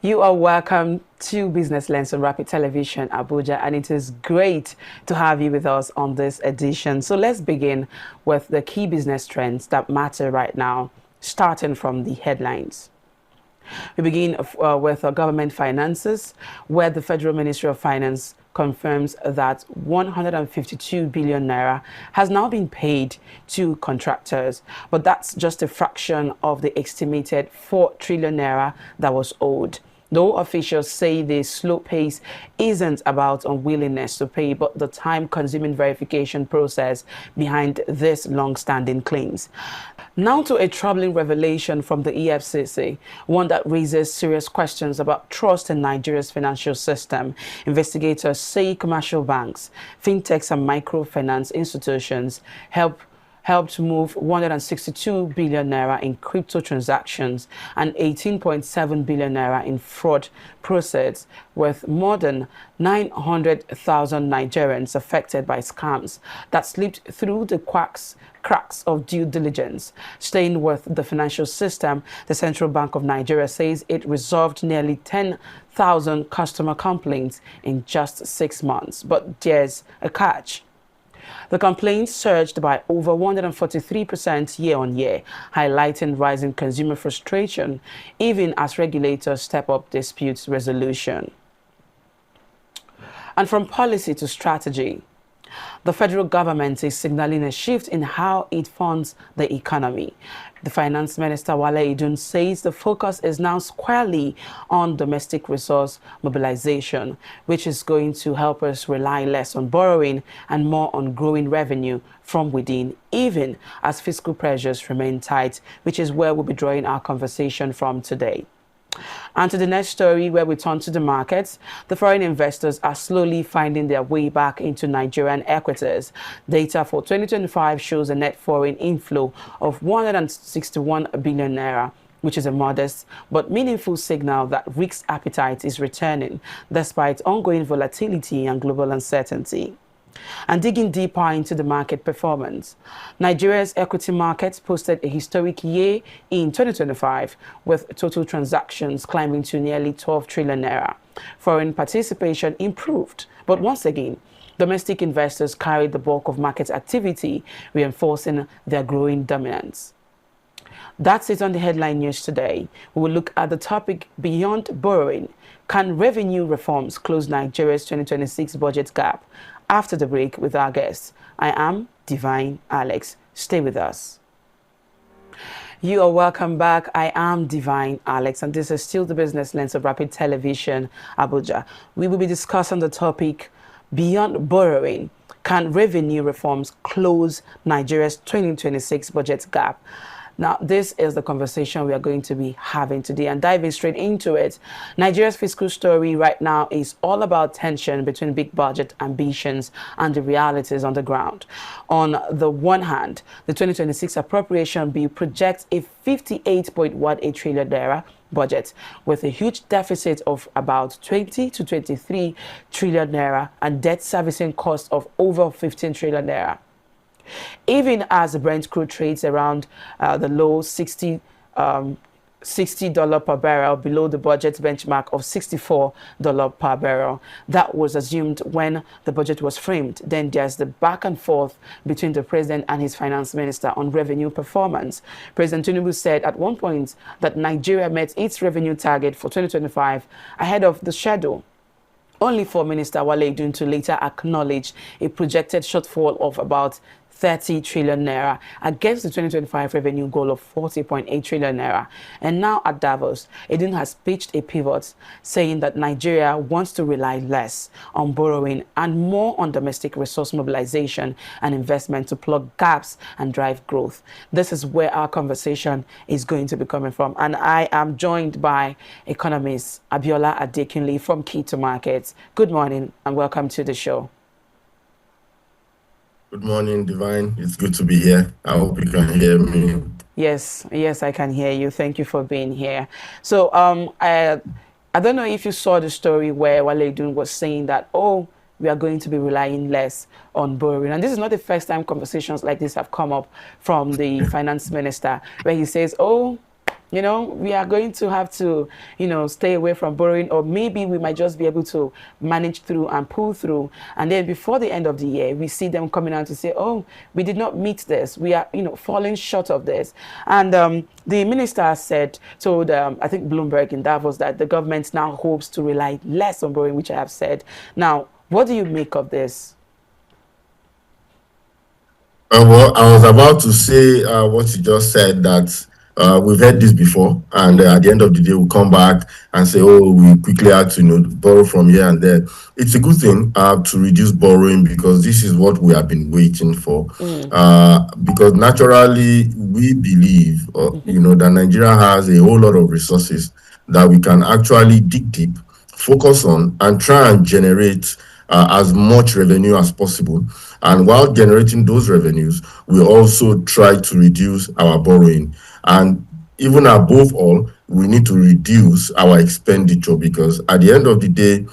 You are welcome to Business Lens on Rapid Television Abuja, and it is great to have you with us on this edition. So let's begin with the key business trends that matter right now, starting from the headlines. We begin with government finances, where the Federal Ministry of Finance confirms that 152 billion naira has now been paid to contractors, but that's just a fraction of the estimated 4 trillion naira that was owed. Though officials say the slow pace isn't about unwillingness to pay, but the time-consuming verification process behind these long-standing claims. Now to a troubling revelation from the EFCC, one that raises serious questions about trust in Nigeria's financial system. Investigators say commercial banks, fintechs and microfinance institutions helped move 162 billion naira in crypto transactions and 18.7 billion naira in fraud proceeds, with more than 900,000 Nigerians affected by scams that slipped through the cracks of due diligence. Staying with the financial system, the Central Bank of Nigeria says it resolved nearly 10,000 customer complaints in just 6 months. But there's a catch. The complaints surged by over 143% year-on-year, highlighting rising consumer frustration, even as regulators step up dispute resolution. And from policy to strategy, the federal government is signaling a shift in how it funds the economy. The Finance Minister, Wale Edun, says the focus is now squarely on domestic resource mobilization, which is going to help us rely less on borrowing and more on growing revenue from within, even as fiscal pressures remain tight, which is where we'll be drawing our conversation from today. And to the next story, where we turn to the markets, the foreign investors are slowly finding their way back into Nigerian equities. Data for 2025 shows a net foreign inflow of 161 billion naira, which is a modest but meaningful signal that risk appetite is returning, despite ongoing volatility and global uncertainty. And digging deeper into the market performance, Nigeria's equity markets posted a historic year in 2025, with total transactions climbing to nearly 12 trillion naira. Foreign participation improved, but once again, domestic investors carried the bulk of market activity, reinforcing their growing dominance. That's it on the headline news today. We will look at the topic beyond borrowing. Can revenue reforms close Nigeria's 2026 budget gap? After the break with our guests. I am Divine Alex. Stay with us. You are welcome back. I am Divine Alex, and this is still the Business Lens of Rapid Television Abuja. We will be discussing the topic beyond borrowing. Can revenue reforms close Nigeria's 2026 budget gap? Now, this is the conversation we are going to be having today, and diving straight into it. Nigeria's fiscal story right now is all about tension between big budget ambitions and the realities on the ground. On the one hand, the 2026 appropriation bill projects a 58.18 trillion naira budget with a huge deficit of about 20 to 23 trillion naira and debt servicing costs of over 15 trillion naira. Even as the Brent crude trades around the low $60 per barrel, below the budget benchmark of $64 per barrel. That was assumed when the budget was framed. Then there's the back and forth between the president and his finance minister on revenue performance. President Tinubu said at one point that Nigeria met its revenue target for 2025 ahead of the schedule, only for Minister Wale Edun to later acknowledge a projected shortfall of about 30 trillion naira against the 2025 revenue goal of 40.8 trillion naira. And now at Davos, Edun has pitched a pivot, saying that Nigeria wants to rely less on borrowing and more on domestic resource mobilization and investment to plug gaps and drive growth. This is where our conversation is going to be coming from. And I am joined by economist Abiola Adekunle from Key to Markets. Good morning and welcome to the show. Good morning, Divine. It's good to be here. I hope you can hear me. Yes, I can hear you. Thank you for being here. So I don't know if you saw the story where Wale Edun was saying that, we are going to be relying less on borrowing. And this is not the first time conversations like this have come up from the finance minister, where he says, we are going to have to, stay away from borrowing, or maybe we might just be able to manage through and pull through. And then before the end of the year, we see them coming out to say, oh, we did not meet this. We are, falling short of this. And the minister told, I think Bloomberg in Davos, that the government now hopes to rely less on borrowing, which I have said. Now, what do you make of this? Well, I was about to say what you just said, that we've heard this before, and at the end of the day, we'll come back and say, oh, we quickly had to borrow from here and there. It's a good thing to reduce borrowing, because this is what we have been waiting for. Because naturally, we believe, that Nigeria has a whole lot of resources that we can actually dig deep, focus on, and try and generate as much revenue as possible. And while generating those revenues, we also try to reduce our borrowing. And even above all, we need to reduce our expenditure, because at the end of the day,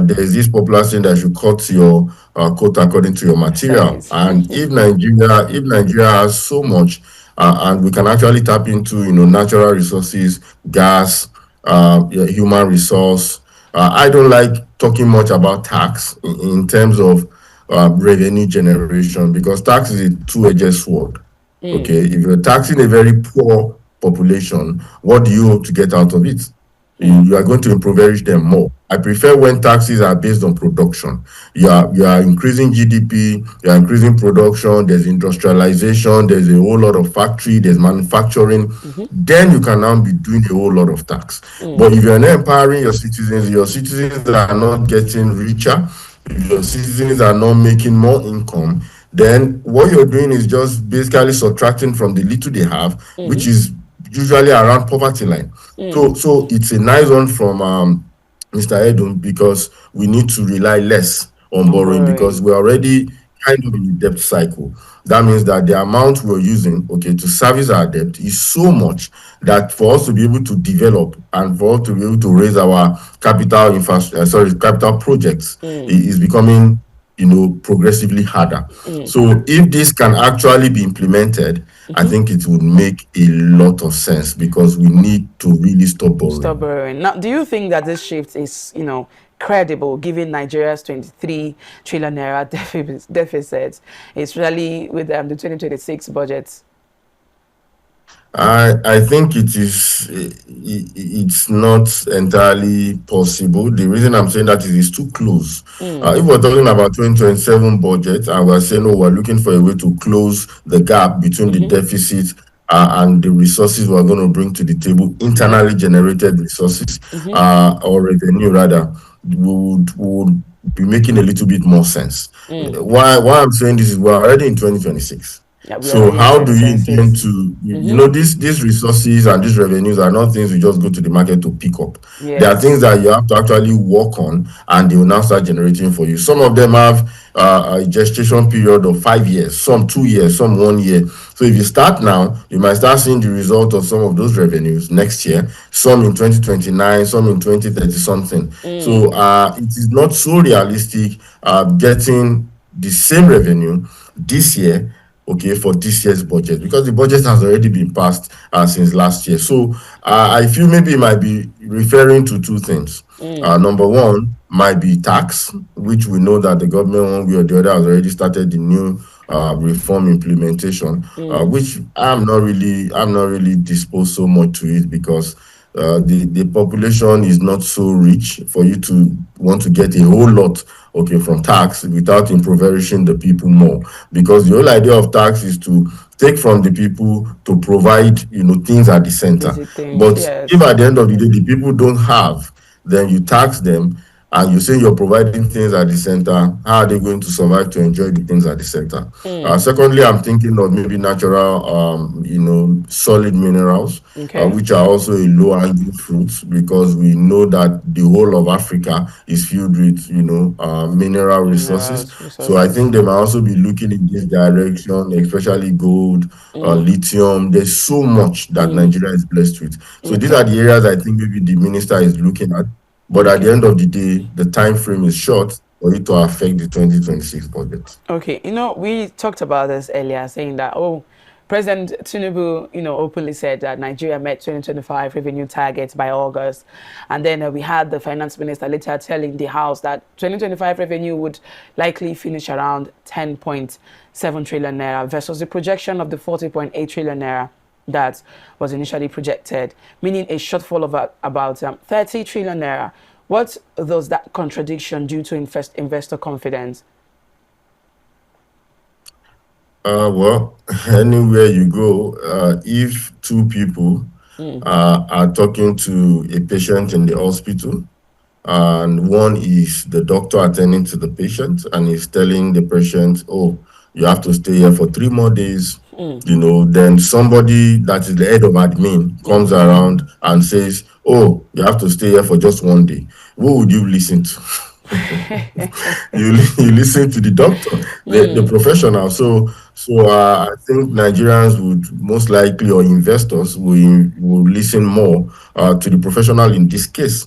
there's this popular saying that you cut your coat according to your material. And if Nigeria has so much, and we can actually tap into natural resources, gas, human resource. I don't like talking much about tax in terms of revenue generation, because tax is a two-edged sword. Okay, if you're taxing a very poor population, what do you hope to get out of it? You are going to impoverish them more. I prefer when taxes are based on production. You are increasing GDP, you are increasing production, there's industrialization, there's a whole lot of factory, there's manufacturing. Then you can now be doing a whole lot of tax. But if you're not empowering your citizens are not getting richer, if your citizens are not making more income, then what you're doing is just basically subtracting from the little they have, which is usually around poverty line. So it's a nice one from Mr. Edun, because we need to rely less on borrowing, because we're already kind of in the debt cycle. That means that the amount we're using, to service our debt is so much that for us to be able to develop and for us to be able to raise our capital projects is becoming progressively harder. So if this can actually be implemented, I think it would make a lot of sense, because we need to really stop borrowing. Now, do you think that this shift is, credible, given Nigeria's 23 trillion naira deficit, especially with the 2026 budget? I think it's not entirely possible. The reason I'm saying that is it's too close. If we're talking about 2027 budget and we're saying, oh, we're looking for a way to close the gap between the deficit and the resources we're going to bring to the table, internally generated resources, or revenue rather, would be making a little bit more sense. Why I'm saying this is we're already in 2026. So how do you intend to, these resources and these revenues are not things you just go to the market to pick up. There are things that you have to actually work on, and they will now start generating for you. Some of them have a gestation period of 5 years, some 2 years, some 1 year. So if you start now, you might start seeing the result of some of those revenues next year, some in 2029, some in 2030 something. So it is not so realistic getting the same revenue this year, for this year's budget, because the budget has already been passed since last year. So I feel maybe it might be referring to two things. Number one might be tax, which we know that the government, one way or the other, has already started the new reform implementation, which I'm not really disposed so much to it, because the population is not so rich for you to want to get a whole lot from tax without impoverishing the people more, because the whole idea of tax is to take from the people to provide things at the center. But if at the end of the day the people don't have, then you tax them and you say you're providing things at the center. How are they going to survive to enjoy the things at the center? Secondly, I'm thinking of maybe natural solid minerals, which are also a low-hanging fruit, because we know that the whole of Africa is filled with mineral resources. So I think they might also be looking in this direction, especially gold, lithium. There's so much that Nigeria is blessed with. So these are the areas I think maybe the minister is looking at. But at the end of the day, the time frame is short for it to affect the 2026 budget. Okay, we talked about this earlier, saying that, President Tinubu, openly said that Nigeria met 2025 revenue targets by August. And then we had the finance minister later telling the House that 2025 revenue would likely finish around 10.7 trillion naira versus the projection of the 40.8 trillion naira that was initially projected, meaning a shortfall of about 30 trillion naira. What does that contradiction due to investor confidence? Well, anywhere you go, if two people are talking to a patient in the hospital, and one is the doctor attending to the patient and is telling the patient, oh, you have to stay here for 3 more days, then somebody that is the head of admin comes around and says, oh, you have to stay here for just 1 day. Who would you listen to? you listen to the doctor, the professional. So I think Nigerians would most likely, or investors will listen more to the professional in this case.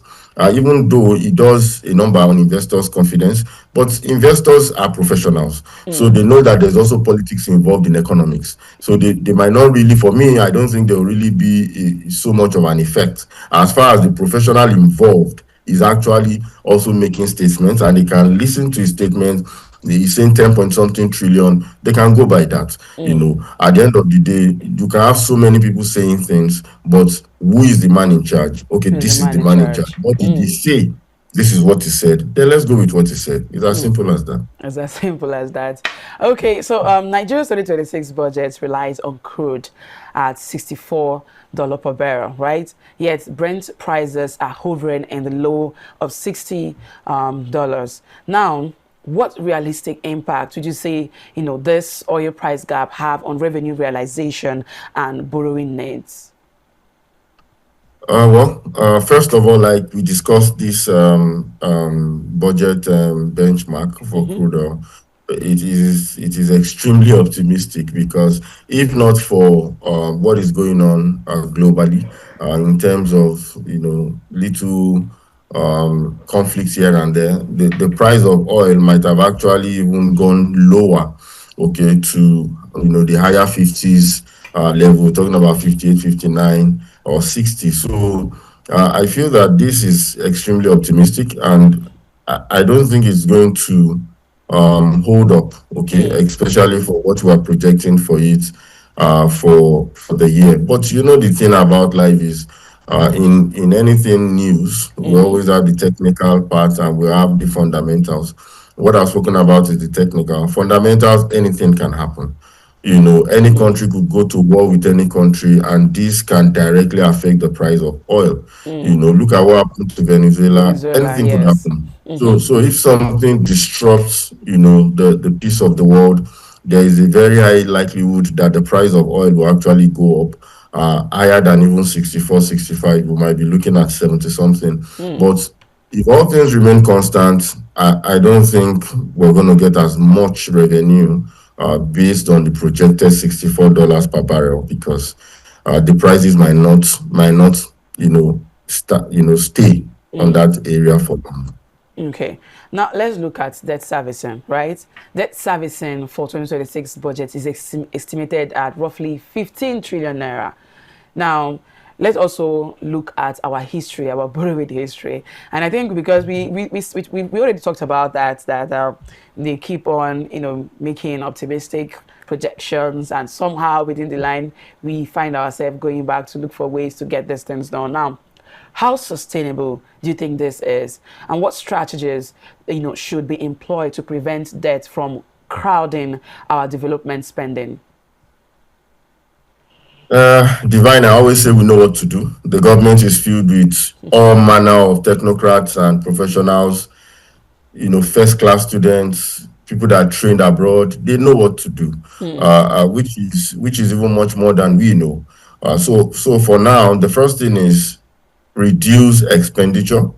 Even though it does a number on investors' confidence, but investors are professionals. So they know that there's also politics involved in economics. So they might not really, for me, I don't think there will really be so much of an effect. As far as the professional involved is actually also making statements, and they can listen to his statement. He's saying 10 point something trillion. They can go by that. At the end of the day, you can have so many people saying things, but who is the man in charge? Okay, this is the man in charge. What did he say? This is what he said. Then let's go with what he said. It's as simple as that. It's as simple as that. Okay, so Nigeria's 2026 budget relies on crude at $64 per barrel, right? Yet Brent prices are hovering in the low of $60. Now, what realistic impact would you say, this oil price gap have on revenue realization and borrowing needs? First of all, like we discussed this budget benchmark for crude oil, it is extremely optimistic, because if not for what is going on globally in terms of little conflicts here and there, the price of oil might have actually even gone lower, okay, to the higher 50s level. We're talking about 58, 59 or 60. So I feel that this is extremely optimistic, and I don't think it's going to hold up, okay, especially for what we are projecting for it for the year. But the thing about life is in anything news, we always have the technical part and we have the fundamentals. What I've spoken about is the technical. Fundamentals, anything can happen. Any country could go to war with any country, and this can directly affect the price of oil. Look at what happened to Venezuela. Anything could happen. So if something disrupts, the peace of the world, there is a very high likelihood that the price of oil will actually go up higher than even 64, 65. We might be looking at 70 something. But if all things remain constant, I don't think we're going to get as much revenue based on the projected $64 per barrel, because the prices might not stay on that area for long. Okay, now let's look at debt servicing, right? Debt servicing for 2026 budget is estimated at roughly 15 trillion naira. Now, let's also look at our history, our borrowing history. And I think because we already talked about that they keep on, making optimistic projections, and somehow within the line, we find ourselves going back to look for ways to get these things done. Now, how sustainable do you think this is? And what strategies, should be employed to prevent debt from crowding our development spending? Divine, I always say we know what to do. The government is filled with all manner of technocrats and professionals, first-class students, people that are trained abroad. They know what to do, which is even much more than we know. So for now, the first thing is reduce expenditure.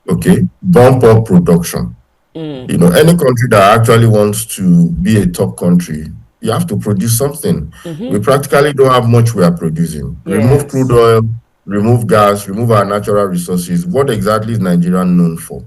Okay, bump up production. Any country that actually wants to be a top country, you have to produce something. We practically don't have much we are producing. Remove crude oil, remove gas, remove our natural resources. What exactly is Nigeria known for?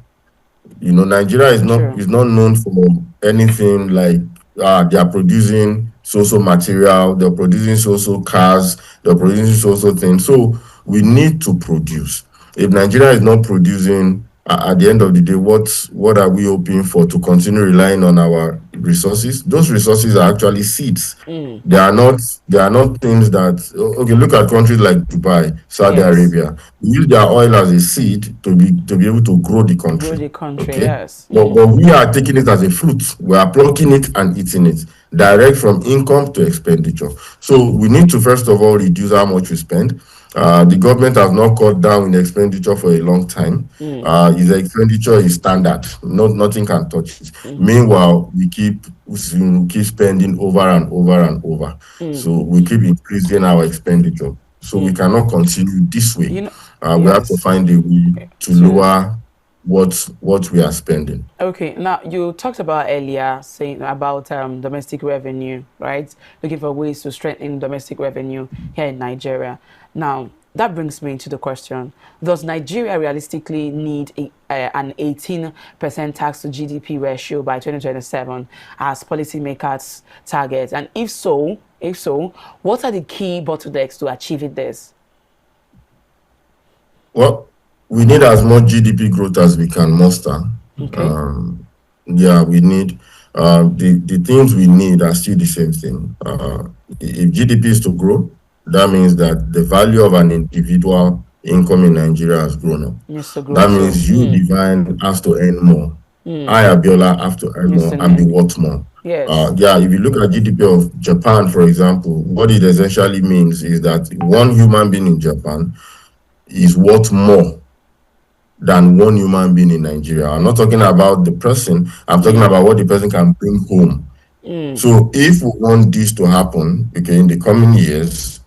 Nigeria is not known for anything like they are producing so material, they're producing so cars, they're producing so things. So we need to produce. If Nigeria is not producing, at the end of the day, what are we hoping for? To continue relying on our resources? Those resources are actually seeds. They are not things that, okay, look at countries like Dubai, Saudi Yes. Arabia. They use their oil as a seed to be able to grow the To grow country. the country, Okay. yes. But we are taking it as a fruit. We are plucking it and eating it direct from income to expenditure. So we need to first of all reduce how much we spend. The government has not cut down in expenditure for a long time. Its expenditure is standard. Nothing can touch it. Meanwhile, we keep spending over and over and over. So we keep increasing our expenditure. So we cannot continue this way. You know, We have to yes. find a way to To lower what we are spending. Okay, now you talked about earlier saying about domestic revenue, right? Looking for ways to strengthen domestic revenue here in Nigeria. Now, that brings me to the question: does Nigeria realistically need an 18% tax to GDP ratio by 2027 as policymakers target? And if so, what are the key bottlenecks to achieving this? Well, we need as much GDP growth as we can muster. Okay. Um, yeah, we need the things we need are still the same thing. If GDP is to grow, that means that the value of an individual income in Nigeria has grown up. Needs to grow That too. means you, divine, has to earn more. I, Abiola, have to earn Needs more to and be know. worth more. Yes. Yeah, if you look at GDP of Japan, for example, what it essentially means is that one human being in Japan is worth more than one human being in Nigeria. I'm not talking about the person, I'm talking about what the person can bring home. So if we want this to happen, okay, in the coming years,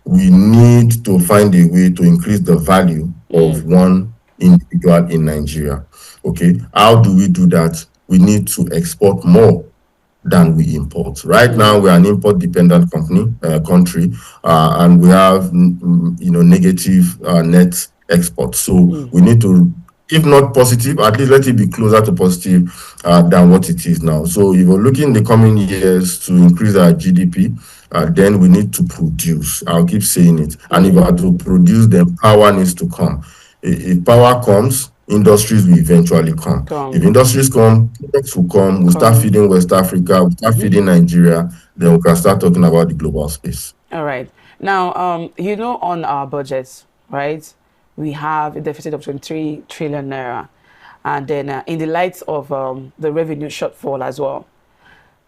we need to find a way to increase the value of one individual in Nigeria. Okay, how do we do that? We need to export more than we import. Right now, we are an import-dependent country, and we have negative net export. So we need to, if not positive, at least let it be closer to positive than what it is now. So if we're looking in the coming years to increase our GDP, then we need to produce. I'll keep saying it. And if we are to produce, then power needs to come. If power comes, industries will eventually come. If Come. industries come, products will come, we'll start Come. feeding West Africa, we'll start feeding Nigeria, then we can start talking about the global space. All right. Now, on our budgets, right, we have a deficit of 23 trillion naira. And then in the light of the revenue shortfall as well.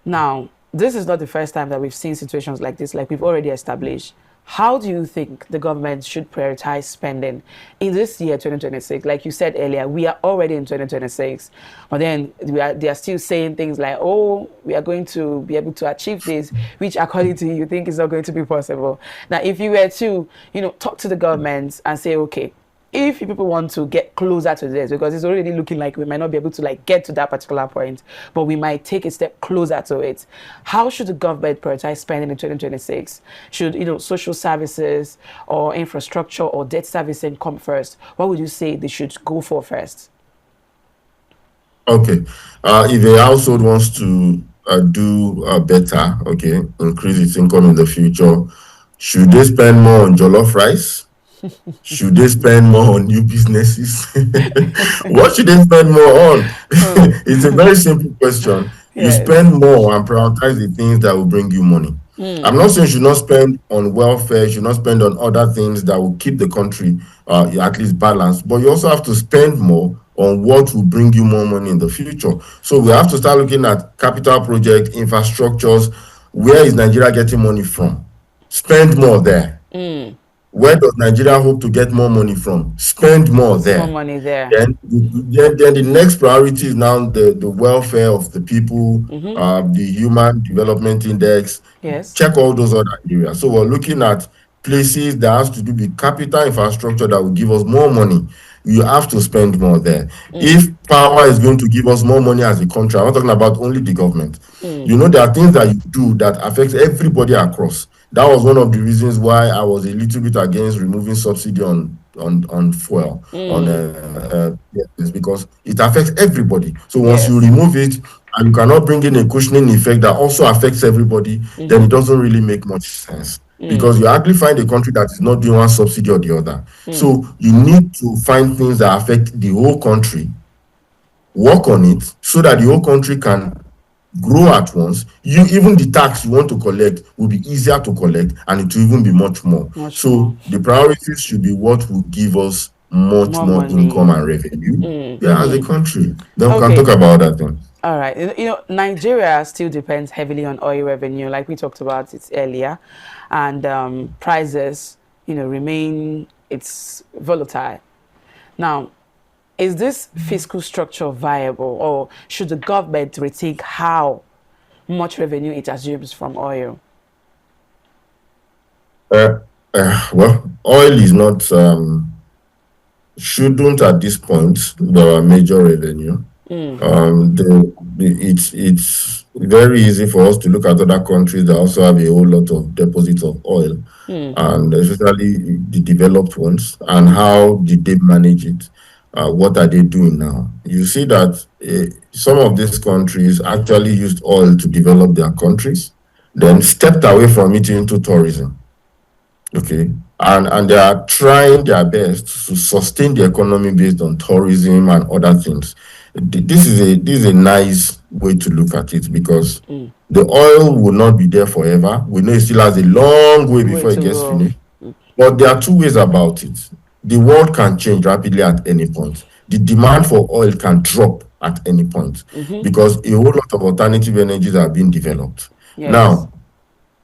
Now, this is not the first time that we've seen situations like this, like we've already established. How do you think the government should prioritize spending in this year, 2026? Like you said earlier, we are already in 2026, but then they are still saying things like, oh, we are going to be able to achieve this, which according to you, you think is not going to be possible. Now, if you were to, talk to the government and say, okay, if people want to get closer to this, because it's already looking like we might not be able to get to that particular point, but we might take a step closer to it. How should the government prioritize spending in 2026? Should social services or infrastructure or debt servicing come first? What would you say they should go for first? Okay. If a household wants to do better, okay, increase its income in the future, should they spend more on jollof rice? Should they spend more on new businesses? What should they spend more on? It's a very simple question. You Yes. spend more and prioritize the things that will bring you money. I'm not saying you should not spend on welfare, you should not spend on other things that will keep the country at least balanced, but you also have to spend more on what will bring you more money in the future. So we have to start looking at capital projects, infrastructures. Where is Nigeria getting money from? Spend more there. Where does Nigeria hope to get more money from? Spend more Put more there. money there. Then the next priority is now the welfare of the people, the Human Development Index. Yes. Check all those other areas. So we're looking at places that has to do with capital infrastructure that will give us more money. You have to spend more there. If power is going to give us more money as a country, I'm not talking about only the government. There are things that you do that affect everybody across. That was one of the reasons why I was a little bit against removing subsidy on fuel, yes, because it affects everybody. So once you Yes. remove it, and you cannot bring in a cushioning effect that also affects everybody, then it doesn't really make much sense. Because you hardly find a country that is not doing one subsidy or the other. So you need to find things that affect the whole country, work on it so that the whole country can grow at once. You even the tax you want to collect will be easier to collect, and it will even be much more. So the priorities should be what will give us much more income and revenue, as a country. Then we can talk about that then. All right. Nigeria still depends heavily on oil revenue, like we talked about it earlier, and prices, remain it's volatile. Now, is this fiscal structure viable, or should the government rethink how much revenue it assumes from oil? Well, oil is not shouldn't at this point be our major revenue. It's very easy for us to look at other countries that also have a whole lot of deposits of oil, and especially the developed ones, and how did they manage it? What are they doing now? You see that some of these countries actually used oil to develop their countries, then stepped away from it into tourism. Okay, and they are trying their best to sustain the economy based on tourism and other things. This is a nice way to look at it, because the oil will not be there forever. We know it still has a long way before it gets finished. But there are two ways about it. The world can change rapidly at any point. The demand for oil can drop at any point, because a whole lot of alternative energies are being developed. Yes.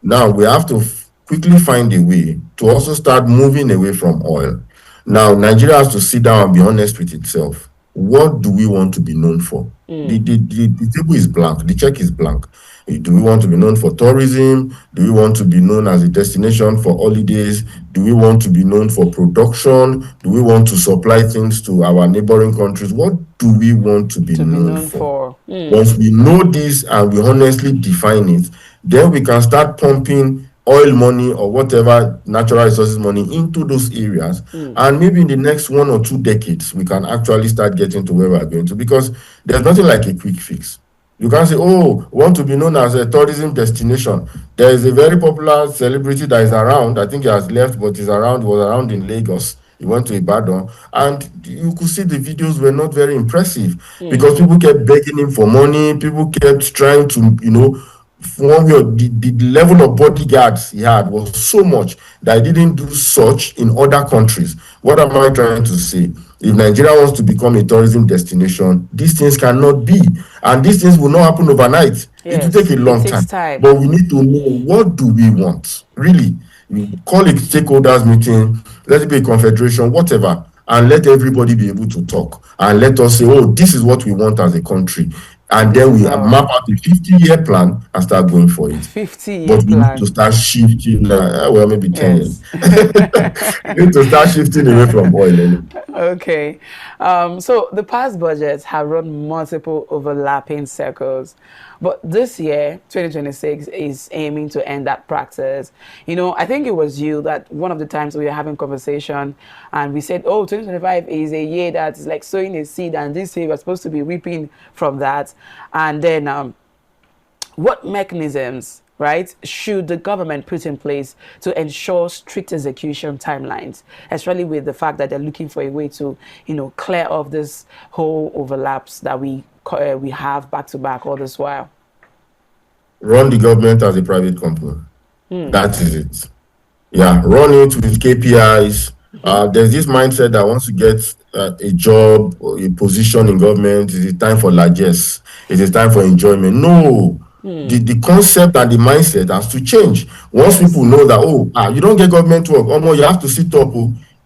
Now we have to quickly find a way to also start moving away from oil. Now, Nigeria has to sit down and be honest with itself. What do we want to be known for? The table is blank, the check is blank. Do we want to be known for tourism? Do we want to be known as a destination for holidays? Do we want to be known for production? Do we want to supply things to our neighboring countries? What do we want to be known for? Once we know this and we honestly define it, then we can start pumping oil money or whatever natural resources money into those areas, and maybe in the next 1 or 2 decades we can actually start getting to where we're going to, because there's nothing like a quick fix. You can't say, oh, we want to be known as a tourism destination. There is a very popular celebrity that is around. I think he has left, but was around in Lagos. He went to Ibadan, and you could see the videos were not very impressive, because people kept begging him for money. People kept trying to, the level of bodyguards he had was so much that he didn't do such in other countries. What am I trying to say? If Nigeria wants to become a tourism destination, these things cannot be. And these things will not happen overnight. It will take a long time. But we need to know, what do we want? Really, we call it stakeholders meeting, let it be a confederation, whatever, and let everybody be able to talk. And let us say, oh, this is what we want as a country. And then we map out a 50-year plan and start going for it. 50-year But we plan. need to start shifting, maybe 10 years. We need to start shifting away from oil. Okay. So the past budgets have run multiple overlapping circles. But this year, 2026, is aiming to end that practice. I think it was you that one of the times we were having conversation and we said, oh, 2025 is a year that is like sowing a seed, and this year we're supposed to be reaping from that. And then what mechanisms, right, should the government put in place to ensure strict execution timelines, especially with the fact that they're looking for a way to, clear off this whole overlaps that we have back to back all this while? Run the government as a private company. That is it. Yeah, run it with KPIs. There's this mindset that once you get a job or a position in government, it is time for largesse. It is time for enjoyment. No. The concept and the mindset has to change. Once people know that, you don't get government work, you have to sit up.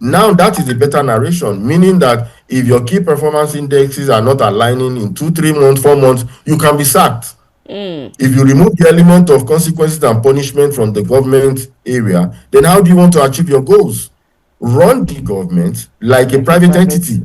Now that is a better narration, meaning that if your key performance indexes are not aligning in 2, 3 months, 4 months, you can be sacked. If you remove the element of consequences and punishment from the government area, then how do you want to achieve your goals? Run the government like a private entity.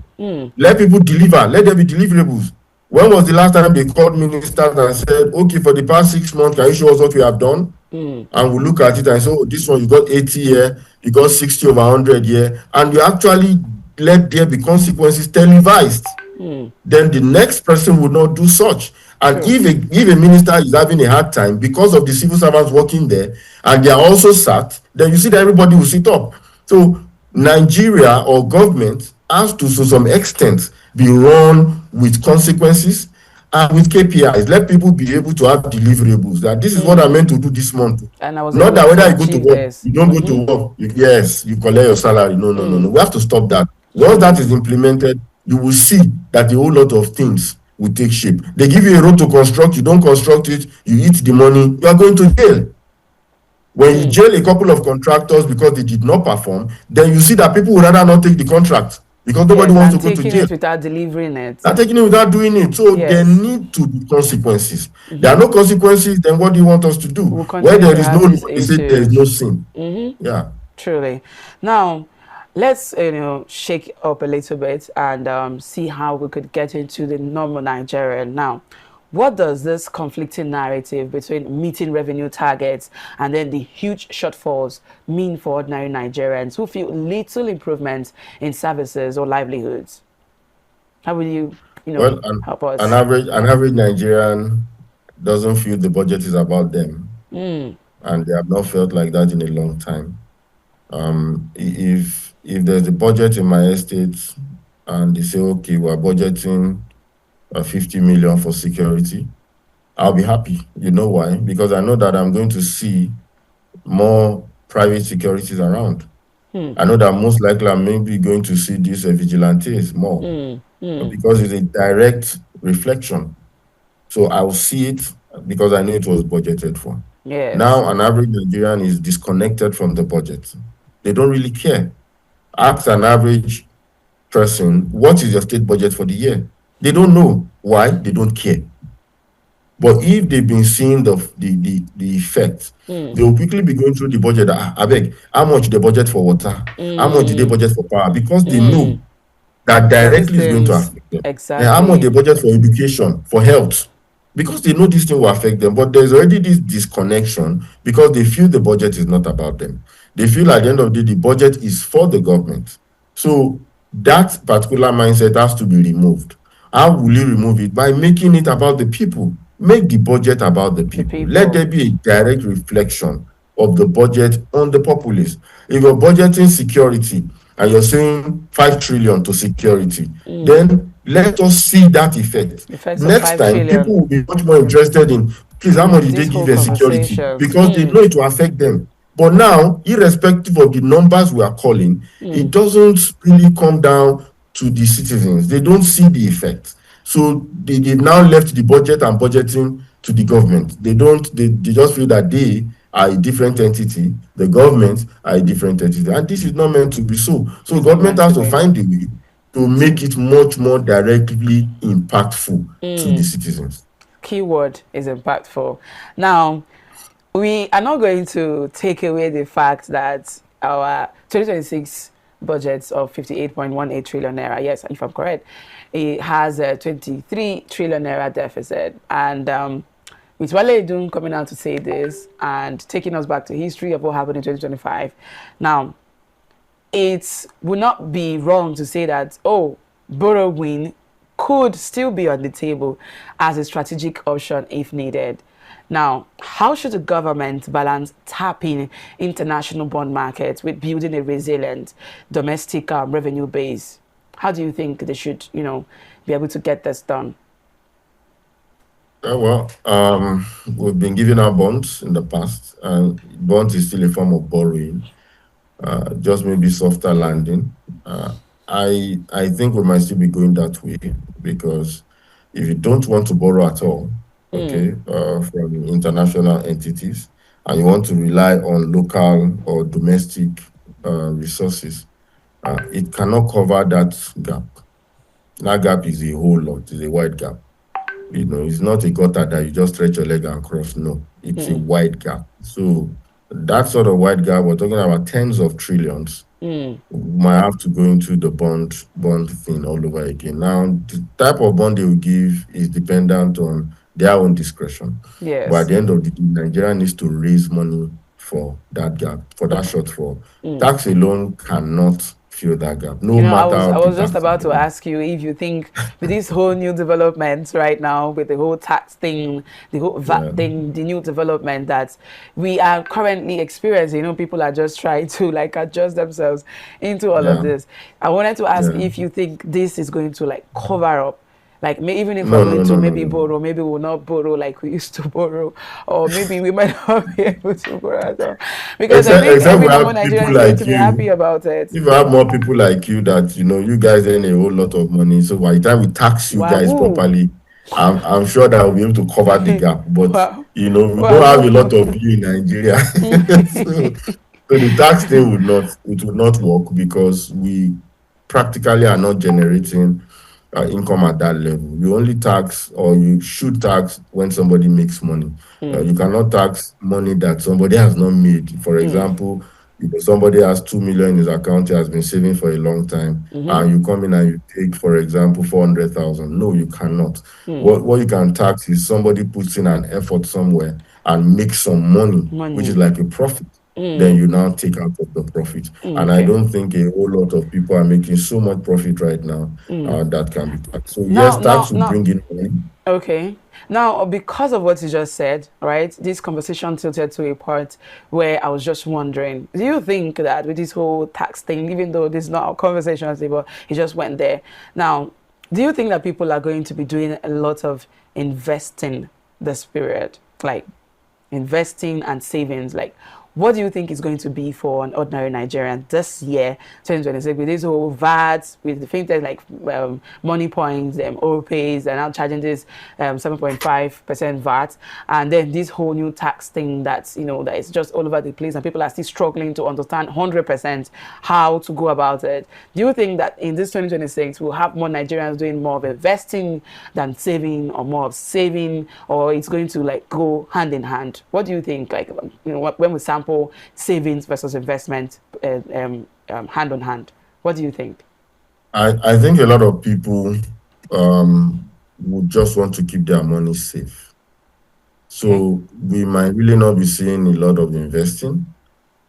Let people deliver. Let there be deliverables. When was the last time they called ministers and said, okay, for the past 6 months, can you show us what we have done? And we look at it and say, oh, this one, you got 80 here, you got 60 over 100 here, and you actually let there be consequences televised. Then the next person would not do such. And True. if a minister is having a hard time because of the civil servants working there and they are also sacked, then you see that everybody will sit up. So Nigeria or government has to some extent be run with consequences and with KPIs. Let people be able to have deliverables. That this is what I'm meant to do this month. And I was Not able that to whether you go to achieve work, this. you don't go to work. Yes, you collect your salary. No, no, no, no. We have to stop that. Once that Mm. is implemented, you will see that a whole lot of things will take shape. They give you a road to construct, you don't construct it, you eat the money, you are going to jail. When you jail a couple of contractors because they did not perform, then you see that people would rather not take the contract because nobody Yes, wants to and go to taking jail. it without delivering it. Not taking it without doing it. So there Yes. need to be consequences. There are no consequences, then what do you want us to do? We'll Where continue there to is no have law, these they say there is no issues. sin. Yeah. Truly. Now, let's shake up a little bit and see how we could get into the normal Nigerian. Now, what does this conflicting narrative between meeting revenue targets and then the huge shortfalls mean for ordinary Nigerians who feel little improvement in services or livelihoods? How will you, Well, help us? an average Nigerian doesn't feel the budget is about them, and they have not felt like that in a long time. If there's a budget in my estate and they say, okay, we're budgeting 50 million for security, I'll be happy. You know why? Because I know that I'm going to see more private securities around. I know that most likely I'm maybe going to see these vigilantes more because it's a direct reflection. So I'll see it because I know it was budgeted for. Yes. Now, an average Nigerian is disconnected from the budget. They don't really care. Ask an average person, what is your state budget for the year? They don't know. Why? They don't care. But if they've been seeing the effect, they will quickly be going through the budget. I beg, how much the budget for water? How much did they budget for power? Because they know that That these directly is going to things, affect them. And how much they exactly. budget for education, for health, because they know this thing will affect them. But there's already this disconnection because they feel the budget is not about them. They feel at the end of the day, the budget is for the government. So that particular mindset has to be removed. How will you remove it? By making it about the people. Make the budget about the The people. Let people. there be a direct reflection of the budget on the populace. If you're budgeting security and you're saying 5 trillion to security, then let us see that effect. Effects of Next 5 time, trillion. people will be much more interested in, please, how much did they This give whole a security? conversation. Because they know it will affect them. But now, irrespective of the numbers we are calling, it doesn't really come down to the citizens. They don't see the effect. So they've now left the budget and budgeting to the government. They just feel that they are a different entity, the government are a different entity. And this is not meant to be so. So It's not government meant has to to be. find a way to make it much more directly impactful to the citizens. Keyword is impactful. Now, we are not going to take away the fact that our 2026 budget of 58.18 trillion naira, yes, if I'm correct, it has a 23 trillion naira deficit. And with Wale Edun coming out to say this and taking us back to history of what happened in 2025, now, it would not be wrong to say that, borrowing could still be on the table as a strategic option if needed. Now, how should the government balance tapping international bond markets with building a resilient domestic revenue base? How do you think they should, be able to get this done? We've been giving out bonds in the past, and bonds is still a form of borrowing, just maybe softer landing. I think we might still be going that way because if you don't want to borrow at all, okay, from international entities, and you want to rely on local or domestic resources, it cannot cover that gap. That gap is a whole lot, it's a wide gap. It's not a gutter that you just stretch your leg and cross. No, it's a wide gap. So that sort of wide gap, we're talking about tens of trillions. We might have to go into the bond thing all over again. Now, the type of bond they will give is dependent on their own discretion. Yes. But at the end of the day, Nigeria needs to raise money for that gap, for that shortfall. Tax alone cannot fill that gap, no You know, matter I how the was just tax about to is. ask you if you think with this whole new development right now, with the whole tax thing, the whole VAT Yeah, thing, the new development that we are currently experiencing, you know, people are just trying to like adjust themselves into all of yeah, this. I wanted to ask yeah. if you think this is going to like cover up, like even if we're No, no, going to no, no, maybe no. borrow, maybe we'll not borrow like we used to borrow, or maybe we might not be able to borrow at all, because I think Except every we normal have Nigerian people is going like to be happy you. about it. If you have more people like you that, you guys earn a whole lot of money. So by the time we tax you guys Wahoo! properly, I'm sure that we'll be able to cover the gap. But, Wow. we don't have a lot Wahoo. of you in Nigeria. So the tax thing would not work because we practically are not generating income at that level. You only tax, or you should tax, when somebody makes money. You cannot tax money that somebody has not made. For example, somebody has 2 million in his account, he has been saving for a long time, and you come in and you take, for example, 400,000. No, you cannot. What you can tax is somebody puts in an effort somewhere and makes some money, which is Money. like a profit. Then you now take out of the profit. And I Okay. don't think a whole lot of people are making so much profit right now that can be taxed. So yes, Now, tax now, will now, bring in money. okay. Now, because of what you just said, right, this conversation tilted to a part where I was just wondering, do you think that with this whole tax thing, even though this is not our conversation, but it just went there. Now, do you think that people are going to be doing a lot of investing this period? Like, investing and savings, like what do you think is going to be for an ordinary Nigerian this year, 2026, with this whole VAT, with the fintech like money points, overpays, they're now charging this 7.5% VAT, and then this whole new tax thing that's, that is just all over the place, and people are still struggling to understand 100% how to go about it. Do you think that in this 2026, we'll have more Nigerians doing more of investing than saving, or more of saving, or it's going to like go hand in hand? What do you think? Like, when we sample savings versus investment hand on hand, what do you think? I think a lot of people would just want to keep their money safe. Okay. So we might really not be seeing a lot of investing.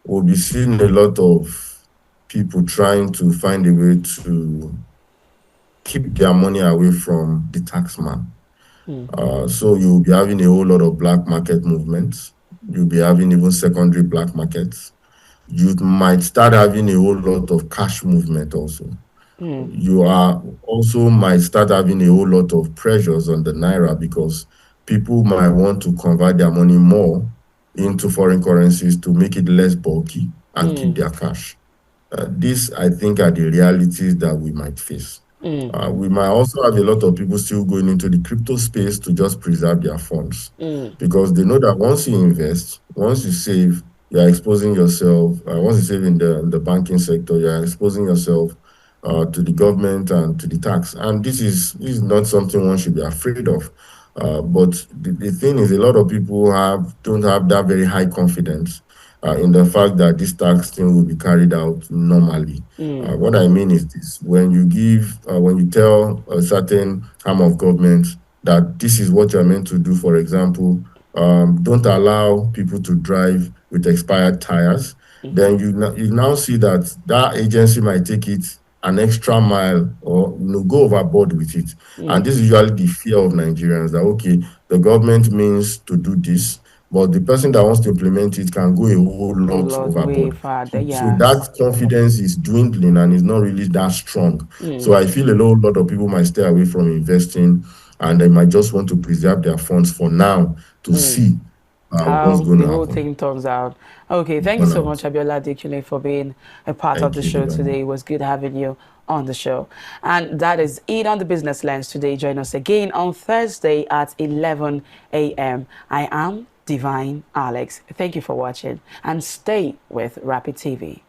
We'll be seeing a lot of people trying to find a way to keep their money away from the tax man. So you'll be having a whole lot of black market movements. You'll be having even secondary black markets. You might start having a whole lot of cash movement also. You are also might start having a whole lot of pressures on the naira, because people might want to convert their money more into foreign currencies to make it less bulky and keep their cash. These, I think, are the realities that we might face. We might also have a lot of people still going into the crypto space to just preserve their funds, because they know that once you invest, once you save, you are exposing yourself. Once you save in the banking sector, you are exposing yourself to the government and to the tax. And this is not something one should be afraid of. But the thing is, a lot of people don't have that very high confidence in the fact that this tax thing will be carried out normally. What I mean is this: when you tell a certain arm of government that this is what you're meant to do, for example, don't allow people to drive with expired tires, then you now see that that agency might take it an extra mile, or go overboard with it. And this is usually the fear of Nigerians, that okay, the government means to do this, but the person that wants to implement it can go a whole A lot lot way overboard. farther, So yes. that confidence is dwindling and is not really that strong. So I feel a whole lot of people might stay away from investing, and they might just want to preserve their funds for now to see what's How going the to whole happen. thing turns out. Okay, thank you Burn so out. much, Abiola Dekule, for being a part of the Thank you. show today. It was good having you on the show. And that is it on the Business Lens today. Join us again on Thursday at 11 a.m. I am Divine Alex. Thank you for watching, and stay with Rapid TV.